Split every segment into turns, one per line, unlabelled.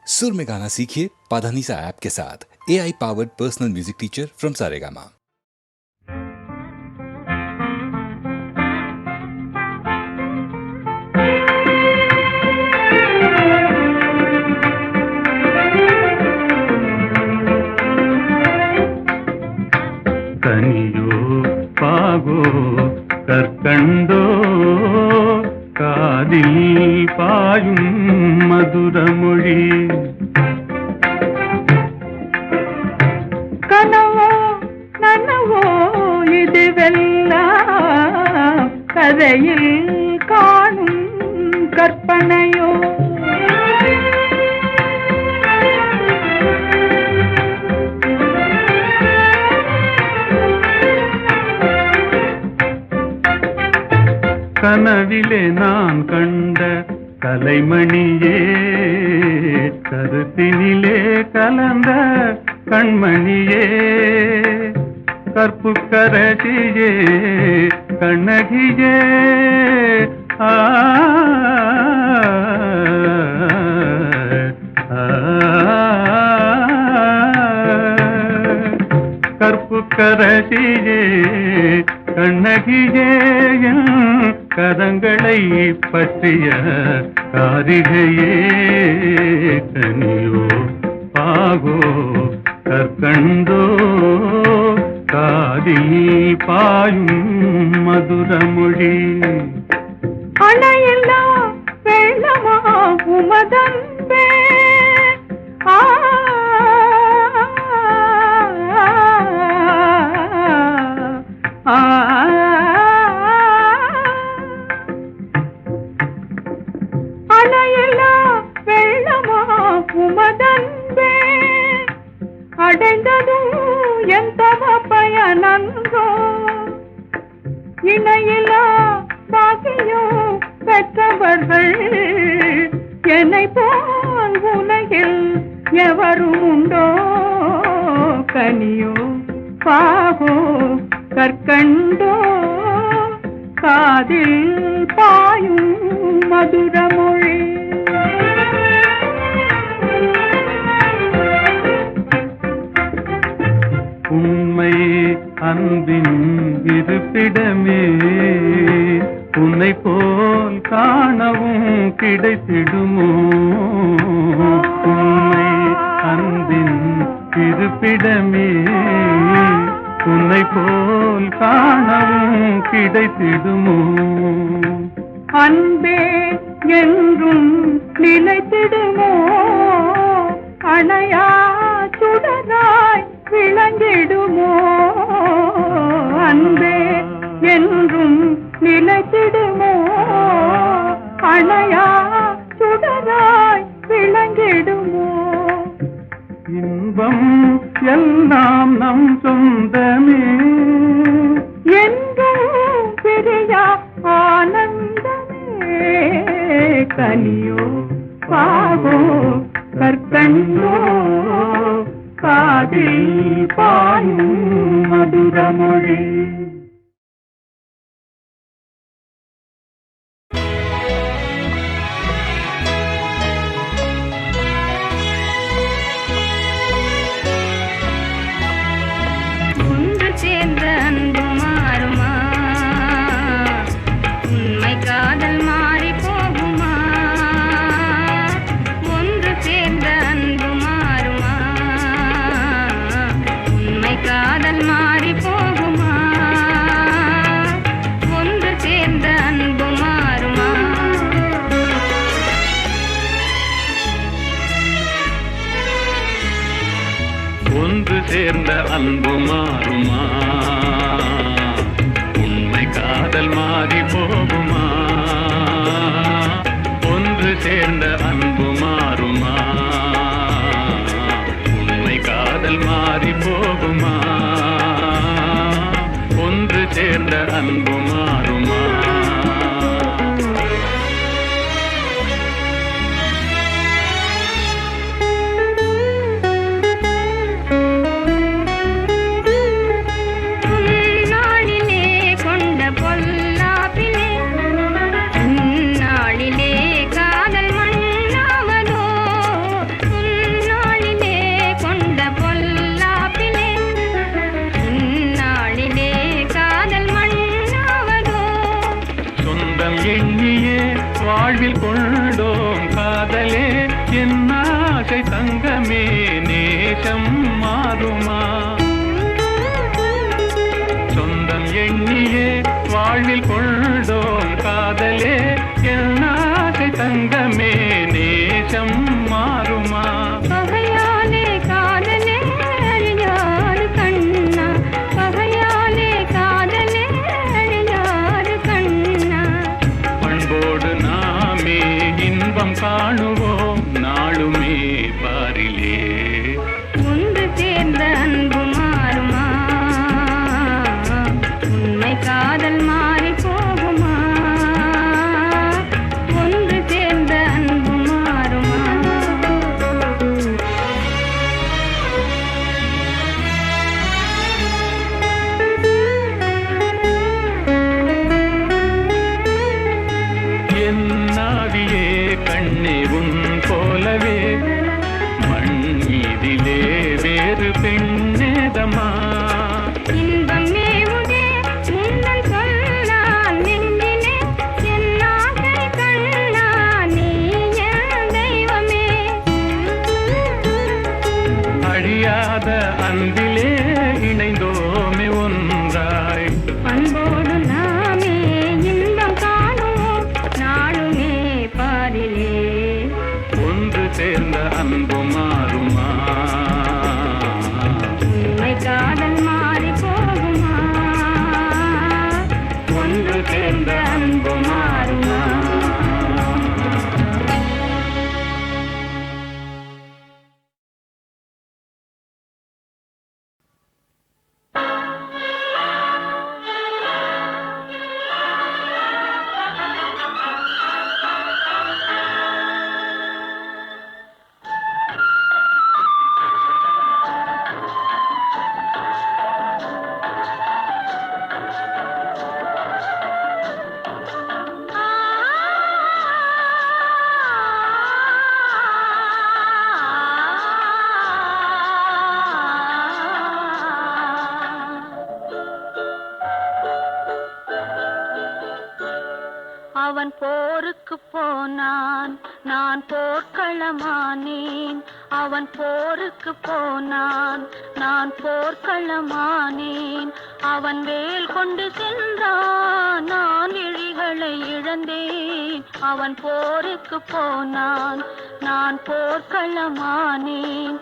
सुर में गाना सीखिए पाधानीसा ऐप के साथ। AI powered personal music teacher from Saregama.
कनियो पागो कर्कंडो कादिल पायुम मधुरमொழி
கனவோ நனவோ இதுவெல்லாம் கதையில் காணும் கற்பனையோ
கனவிலே நான் கண்ட கலைமணியே கருத்தினிலே கலந்த கண்மணியே கற்புக்கரசியே கண்ணகியே கற்புக்கரசியே கண்ணகியே கரங்களை பற்றிய காரிகையே கனியோ பாகோ கற்கண்டோ காதில் பாயும் மதுரமொழி
அணையில்லா வெள்ளமா உமதன்பே அணையில்லா வெள்ளமா உமதன்பே அடைந்ததும் எந்த பயனன்றோ இணையில்லா பாக்கியம் பெற்றவர்கள் என்னை போல் உலகில் எவரும் உண்டோ கனியோ பாகோ கற்கண்டோ காதில் பாயும் மதுரமொழி
உண்மை அன்பின் இருப்பிடமே உன்னை போல் காணவும் கிடைத்திடுமோ உண்மை அன்பின் இருப்பிடமே உன்னை போல் காணவும் கிடைத்திடுமோ
அன்பே என்றும் நிலைத்திடுமோ அணையா சுடராய் விளங்கிடுமோ அன்பே என்றும் நிலைத்திடுமோ அணையா சுடராய் விளங்கிடுமோ
இன்பம் எல்லாம் நம் சொந்தமே
என்றும் பிரியா ஆனந்தமே கனியோ பாகோ கற்கண்டோ காதில் பாயும் மதுரமொழி
ஒன்று சேர்ந்த அன்பு மாறுமா உண்மை காதல் மாறி போகுமா ஒன்று சேர்ந்த அன்பு மாறுமா உண்மை காதல் மாறி போகுமா ஒன்று சேர்ந்த அன்பு மாறுமா
நாளிலே காதல் மண்ணாவதோ
தங்கமே நேசம் மாறுமா? சொந்தம் எண்ணியே வாழ்வில் கொண்டோம் காதலே என் ஆசை தங்கமே நேசம் மாறுமா?
பகையாலே காதலே அழியாது கண்ணா, பகையாலே காதலே அழியாது கண்ணா.
பண்போடு நாமே இன்பம் காணுவோம் நாளுமே பாரிலே.
ஒன்று சேர்ந்த அன்பு மாறுமா? உண்மை காதல் மாறி போகுமா? ஒன்று சேர்ந்த அன்பு மாறுமா?
என் நாவியே கண்ணே உன் போலவே மண் மீதிலே வேறு பெண்ணேதமா?
இன்பம் மேவுதே முன்னல் சொன்னால் நெஞ்சிலே என் ஆசை கண்ணா, நீ என் தெய்வமே.
அழியாத அன்பிலே இணைந்தோமே ஒன்றாய்.
அன்போடு நாமே இன்பம் காணுவோம் நாளுமே பாரிலே.
ஒன்று சேர்ந்த அன்பு மாறுமா?
உண்மை காதல் மாறி போகுமா?
ஒன்று சேர்ந்த அன்பு மாறுமா?
அவன் போருக்கு போனான், நான் போர்க்களமானேன். அவன் போருக்கு போனான், நான் போர்க்களமானேன். அவன் வேல் கொண்டு சென்றான், நான் விழிகளை இழந்தேன். அவன் போருக்கு போனான், நான் போர்க்களமானேன்.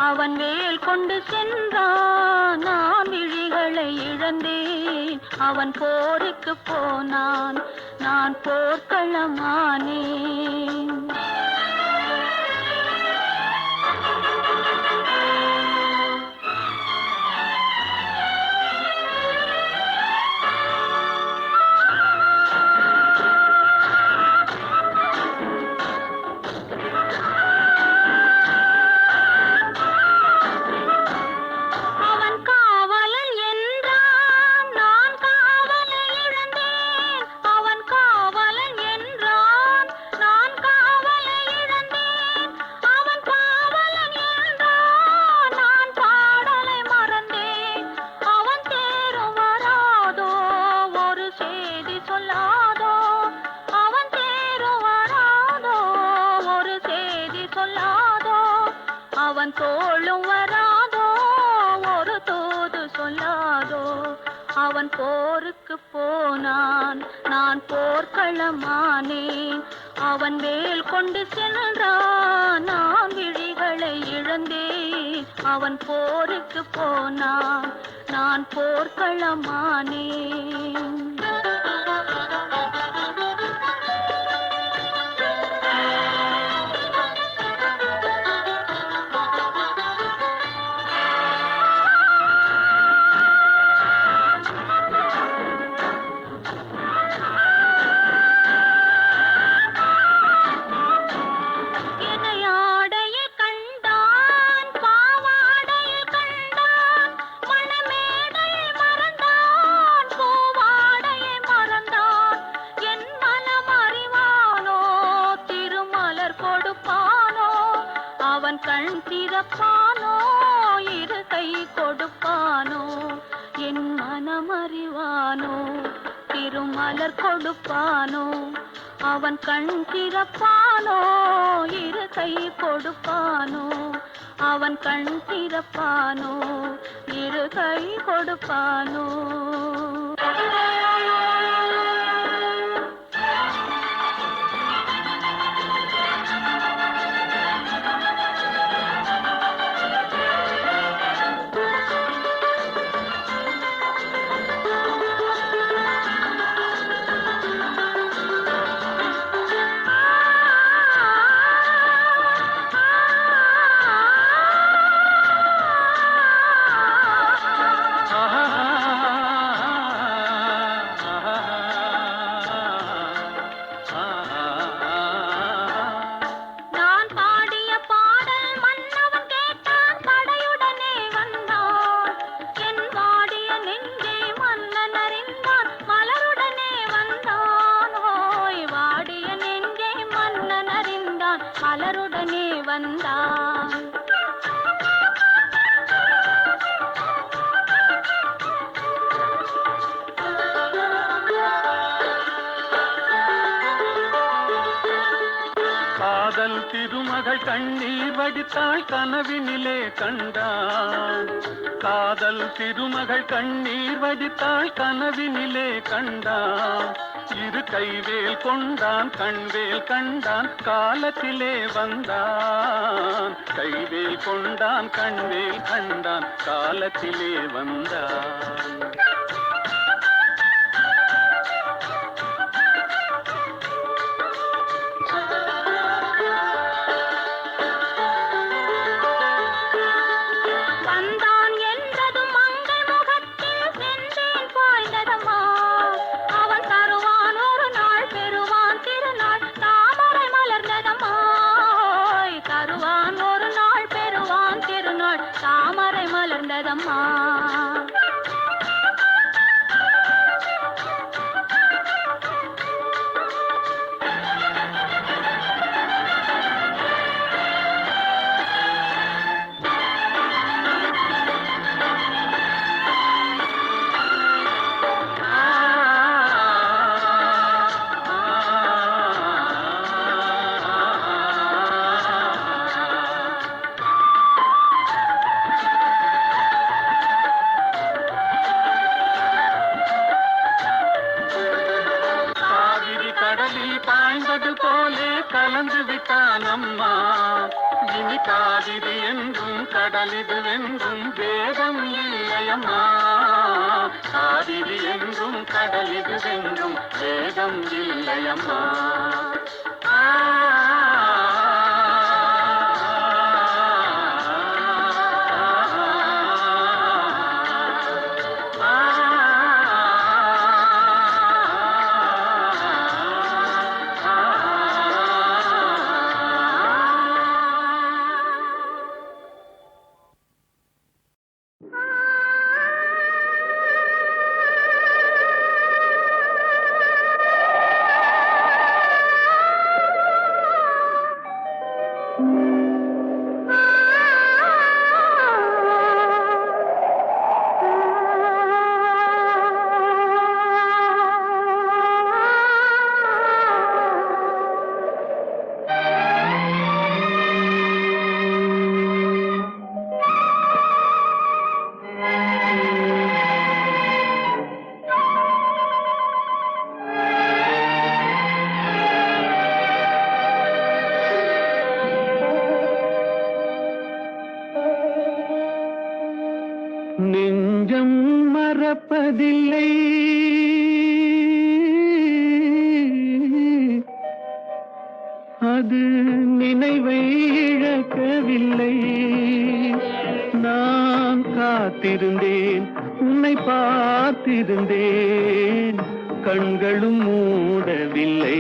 அவன் வேல் கொண்டு சென்றான், நான் விழிகளை இழந்தேன். அவன் போருக்கு போனான், நான் போர்க்களமானேன். அவன் காவலன் என்றான், நான் காவலை இழந்தேன். அவன் காவலன் என்றான், நான் காவலை இழந்தேன். அவன் காவலன் என்றான், நான் பாடலை மறந்தேன். அவன் தேரும் வராதோ, ஒரு செய்தி சொல்லாதோ. அவன் தேரும் வராதோ, ஒரு செய்தி சொல்லாதோ. அவன் தோளும் வராதோ, ஒரு தூது சொல்லாதோ. அவன் போருக்கு போனான், நான் போர்க்களமானேன். அவன் வேல் கொண்டு சென்றான், நான் விழிகளை இழந்தேன். அவன் போருக்கு போனான், நான் போர்க்களமானேன். இணையாடையில் கண்டான், பாவாடையில் கண்டான், மணமேடையில் மறந்தான், பூவாடையை மறந்தான். என் மனம் அறிவானோ, திருமலர் கொடுப்பானோ. அவன் கண் திறப்பானோ, இரு கை கொடுப்பானோ. என் மனம் அறிவானோ, திருமலர் கொடுப்பானோ. அவன் கண் திறப்பானோ இரு கை கொடுப்பானோ அவன் கண் திறப்பானோ இரு கை கொடுப்பானோ மலருடனே வந்தான்
காதல் திருமகள் கண்ணீர் வடித்தாள் கனவினிலே கண்டான் காதல் திருமகள் கண்ணீர் வடித்தாள் கனவினிலே கண்டான் இரு கைவேல் கொண்டான் கண்வேல் கண்டான் காலத்திலே வந்தான் கைவேல் கொண்டான் கண்வேல் கண்டான் காலத்திலே வந்தான்
தாமரை மலர்ந்ததம்மா
பாய்ந்தது போலே கலந்து விட்டான் அம்மா இனி காவிரி என்றும் கடலிது வென்றும் வேதம் இல்லையம்மா காவிரி என்றும் கடலிது வென்றும் வேதம் இல்லையம்மா நெஞ்சம் மறப்பதில்லை அது நினைவை இழக்கவில்லை நான் காத்திருந்தேன் உன்னை பார்த்திருந்தேன் கண்களும் மூடவில்லை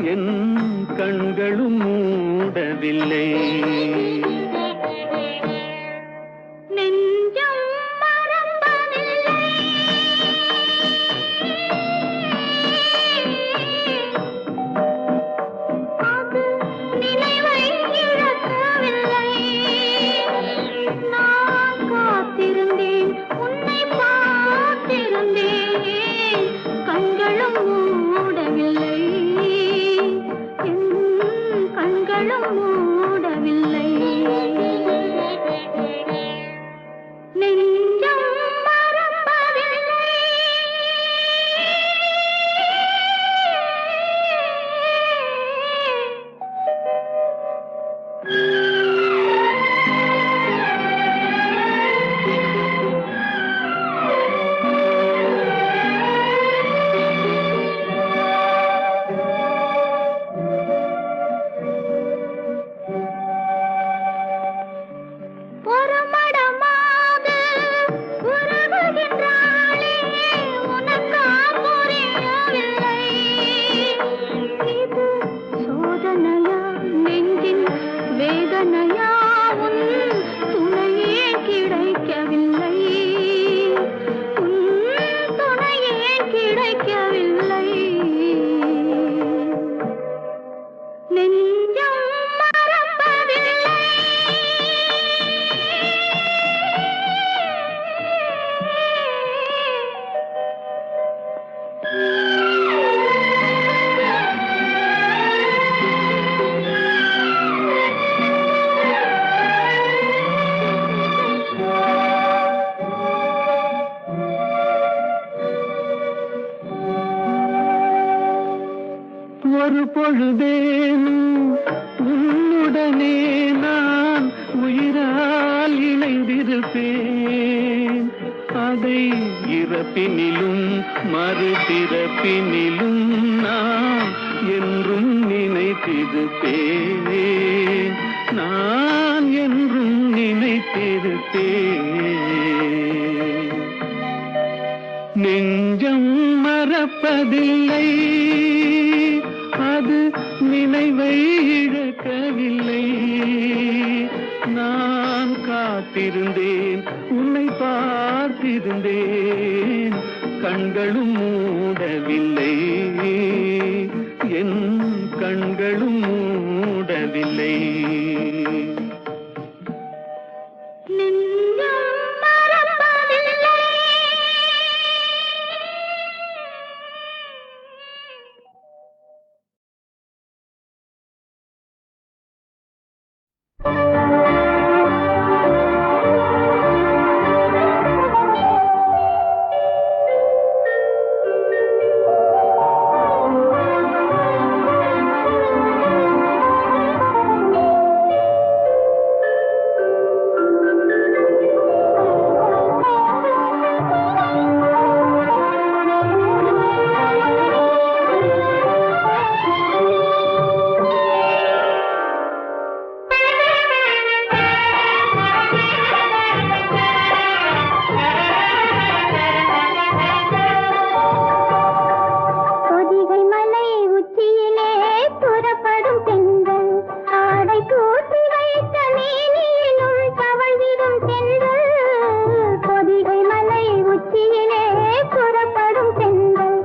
என் கண்களும் மூடவில்லை
கண்களும் மூடவில்லை
மூடவில்லை நெஞ்சம் மறப்பதில்லை ஒரு மடமாக உருகுகின்றாளே உனக்கா புரியவில்லை இது சோதனையா நெஞ்சின் வேதனையா உன் துணையே கிடைக்கவில்லை உன் துணையே கிடைக்கவில்லை நெஞ்சம் மறப்பதில்லை
ஒரு பொழுதேனும் உன்னுடனே நான் உயிரால் இணைந்திருப்பேன் அதை இறப்பினிலும் மறுபிறப்பினிலும் நான் என்றும் நினைத்திருப்பேன் நான் என்றும் நினைத்திருப்பேன் நெஞ்சம் மறப்பதில்லை அது நினைவை இழக்கவில்லை நான் காத்திருந்தேன் உன்னை பார்த்திருந்தேன் கண்களும் மூடவில்லை என் கண்களும் மூடவில்லை
நெஞ்சம் மறப்பதில்லை பொதிகை மலை உச்சியிலே புறப்படும் தென்றல் ஆடை தூற்றி வைத்த மேனியினுள் தவழ்ந்திடும் தென்றல் பொதிகை மலை உச்சியிலே புறப்படும் தென்றல்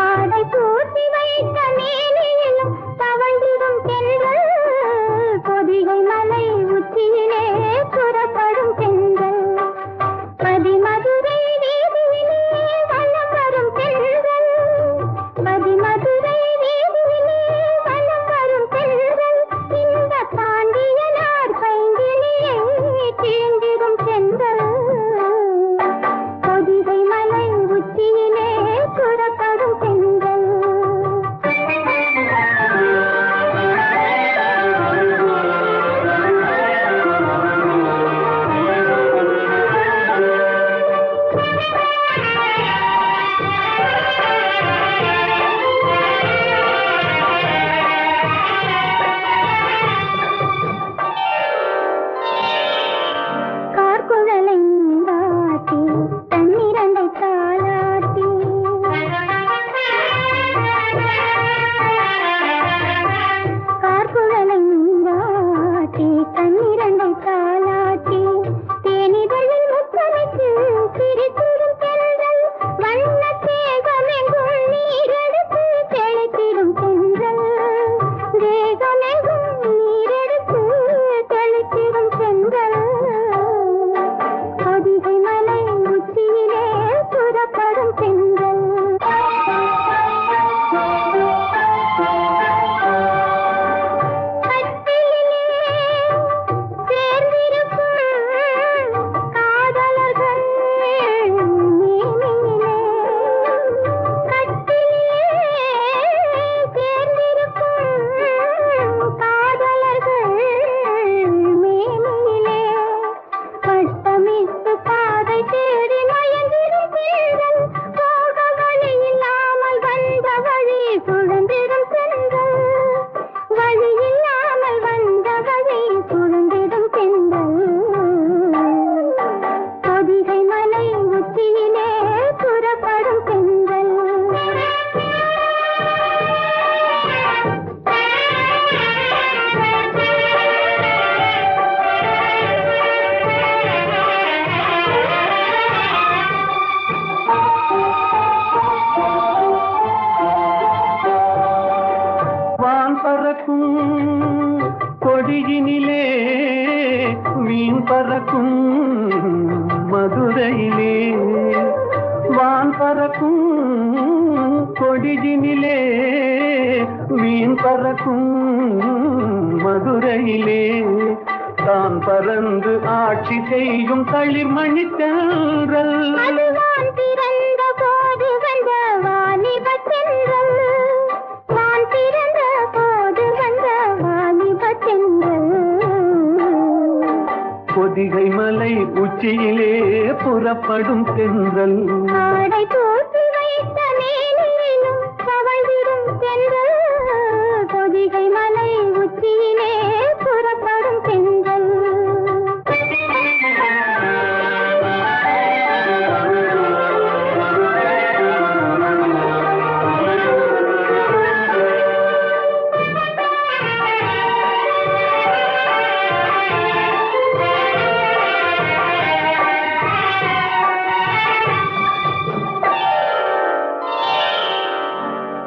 ஆடை தூற்றி வைத்த மேனியினுள் தவழ்ந்திடும் தென்றல் பொதிகை மலை உச்சியிலே புறப்படும் தென்றல் பதிமதுரை வீதியிலே வலம் வரும் தென்றல் பதிமதுரை வீதியிலே வலம் வரும் தென்றல் இந்த பாண்டியனார் பைங்கிலியே தீண்டிடும் தென்றல் பொதிகை மலை உச்சியிலே புறப்படும் தென்றல் கார்குழலை நீராட்டி தன்னிரண்டை தாளாட்டி கார்குழலை நீராட்டி தன்னிரண்டை தாளாட்டி தேனிதழில் முத்தமிட்டு சிரித்திடும் தென்றல் வண்ண தேகமெங்கும் நீரெடுத்து தெளித்திடும் தென்றல் தேகமெங்கும் நீரெடுத்து தெளித்திடும் தென்றல் பொதிகை மலை உச்சியிலே புறப்படும் தென்றல் கட்டிலிலே
கொடியினிலே மீன் பறக்கும் மதுரையிலே வான் பறக்கும் கொடியினிலே மீன் பறக்கும் மதுரையிலே தான் பறந்து ஆட்சி செய்யும் தளிர்மணி தென்றல்
அதுதான் பிறந்த போது வந்த வாலிபத் தென்றல். நான் பிறந்த போது வந்த வாலிபத் தென்றல்.
பொதிகை மலை உச்சியிலே புறப்படும் தென்றல்
ஆடை தூக்கி வைத்த மேனியிலும் தவழ்ந்திடும் தென்றல். பொதிகை மலை உச்சியிலே புறப்படும் தென்றல்.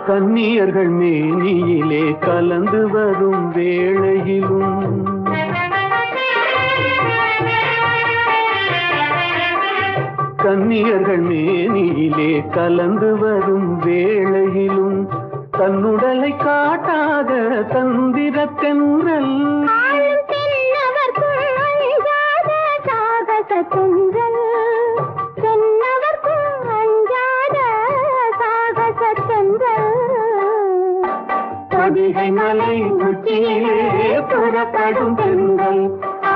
கன்னியர்கள் மேனியிலே கலந்து வரும் வேளையிலும் கன்னியர்கள் மேனியிலே கலந்து வரும் வேளையிலும் தன்னுடலை காட்டாத தந்திர தென்றல்
ஆளும் தென்னவர்க்குள் அஞ்சாத சாகச தென்றல். தென்னவர்க்குள் அஞ்சாத சாகச தென்றல்.
பொதிகை மலை உச்சியிலே புறப்படும் தென்றல்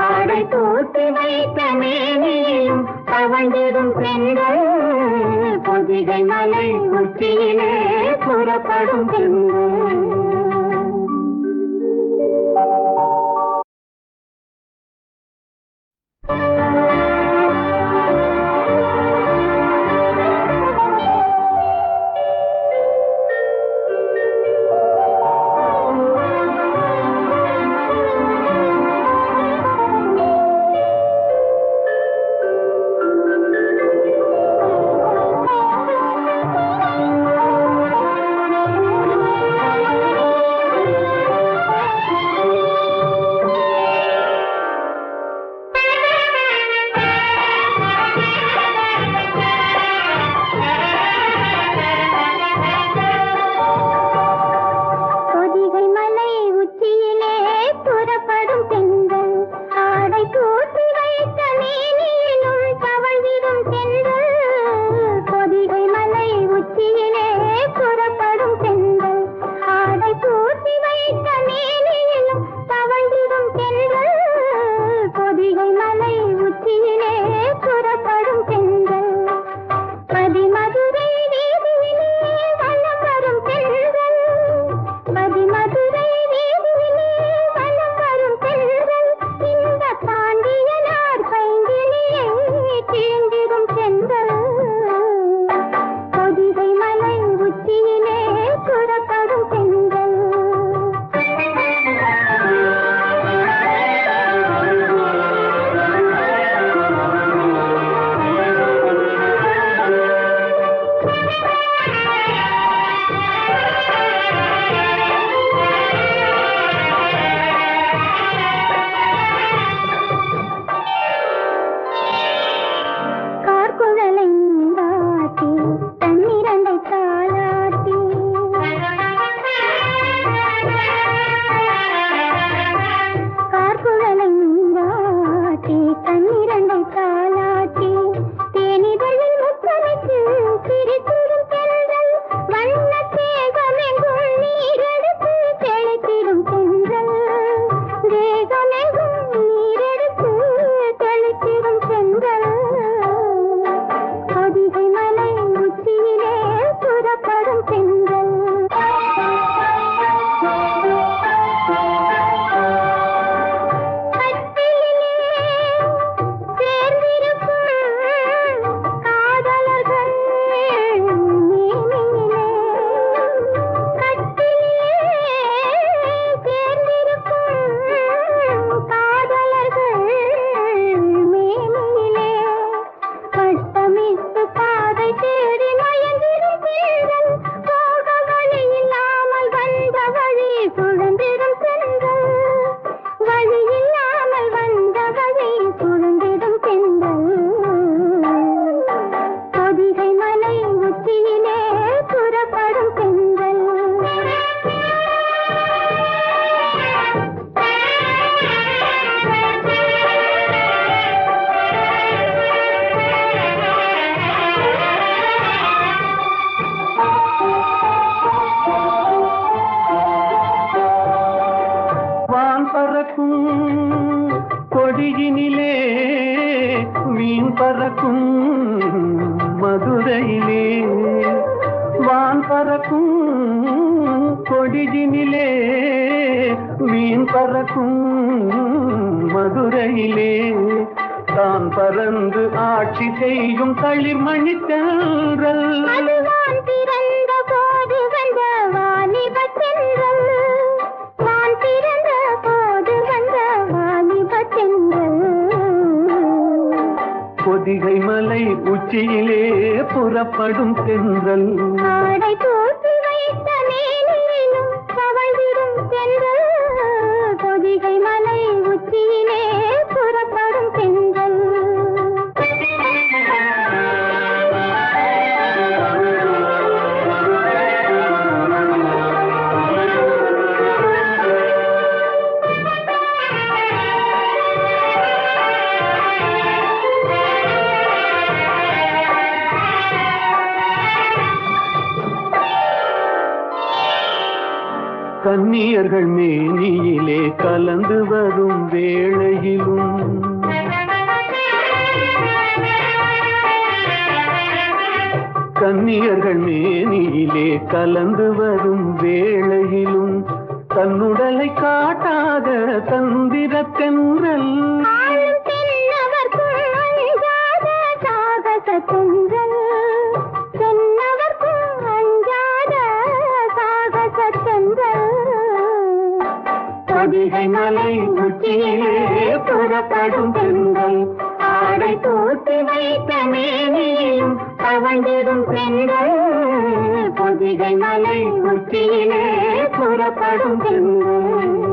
ஆடை தூக்கி வைத்த மேனியும் தவழ்ந்திடும் தென்றல். பொதிகை மலை உச்சியிலே புறப்படும் தென்றல். பொதிகை மலை உச்சியிலே புறப்படும் தென்றல். ஆடை தூக்கி வைத்த மேனியிலும் தவழ்ந்திடும் தென்றல். பொதிகை மலை உச்சியிலே புறப்படும் தென்றல். ஆடை தூக்கி வைத்த மேனியிலும் தவழ்ந்திடும் தென்றல். பொதிகை மலை உச்சியிலே புறப்படும் தென்றல். பதிமதுரை வீதியிலே வலம் வரும் தென்றல். பதிமதுரை வீதியிலே வலம் வரும் தென்றல். இந்த பாண்டியனார் பைங்கிலியை தீண்டிடும் தென்றல். பொதிகை மலை உச்சியிலே புறப்படும் தென்றல். கார்குழலை நீராட்டி தன்னிரண்டை தாலாட்டி கார்குழலை நீராட்டி தன்னிரண்டை தாலாட்டி தேனிதழில் முத்தமிட்டு சிரித்திடும் தென்றல். வண்ண தேகமெங்கும் நீரெடுத்து தெளித்திடும் தென்றல். தேகமெங்கும் நீரெடுத்து தெளித்திடும் தென்றல். பொதிகை மலை உச்சியிலே புறப்படும் தென்றல். கட்டிலிலே சேர்ந்திருக்கும்
கொடியினிலே மீன் பறக்கும் மதுரையிலே வான் பறக்கும் கொடியினிலே மீன் பறக்கும் மதுரையிலே தான் பறந்து ஆட்சி செய்யும் தளிர்மணி தென்றல்
அதுவான் பிறந்த போது வந்த வாலிபத் தென்றல். வான் பிறந்த போது வந்த வாலிபத் தென்றல்.
பொதிகை மலை உச்சியிலே புறப்படும் தென்றல்
ஆடை தூக்கி வைத்த மேனியிலும் தவழ்ந்திடும் தென்றல். பொதிகை மலை உச்சியிலே புறப்படும் தென்றல்.
கன்னியர்கள் மேனியிலே கலந்து வரும் வேளையிலும் கன்னியர்கள் மேனியிலே கலந்து வரும் வேளையிலும் தன்னுடலை காட்டாத தந்திரத் தென்றல்
ஆளும் தென்னவர்க்கும் அஞ்சாத சாகசத் தென்றல். தென்னவர்க்கும் அஞ்சாத சாகசத் தென்றல்.
பொதிகை மலை உச்சியிலே புறப்படும் தென்றல் ஆடை தூக்கி வைத்த மேனியும் தவழ்ந்திடும் தென்றல் பொதிகை மலை உச்சியிலே புறப்படும் தென்றல்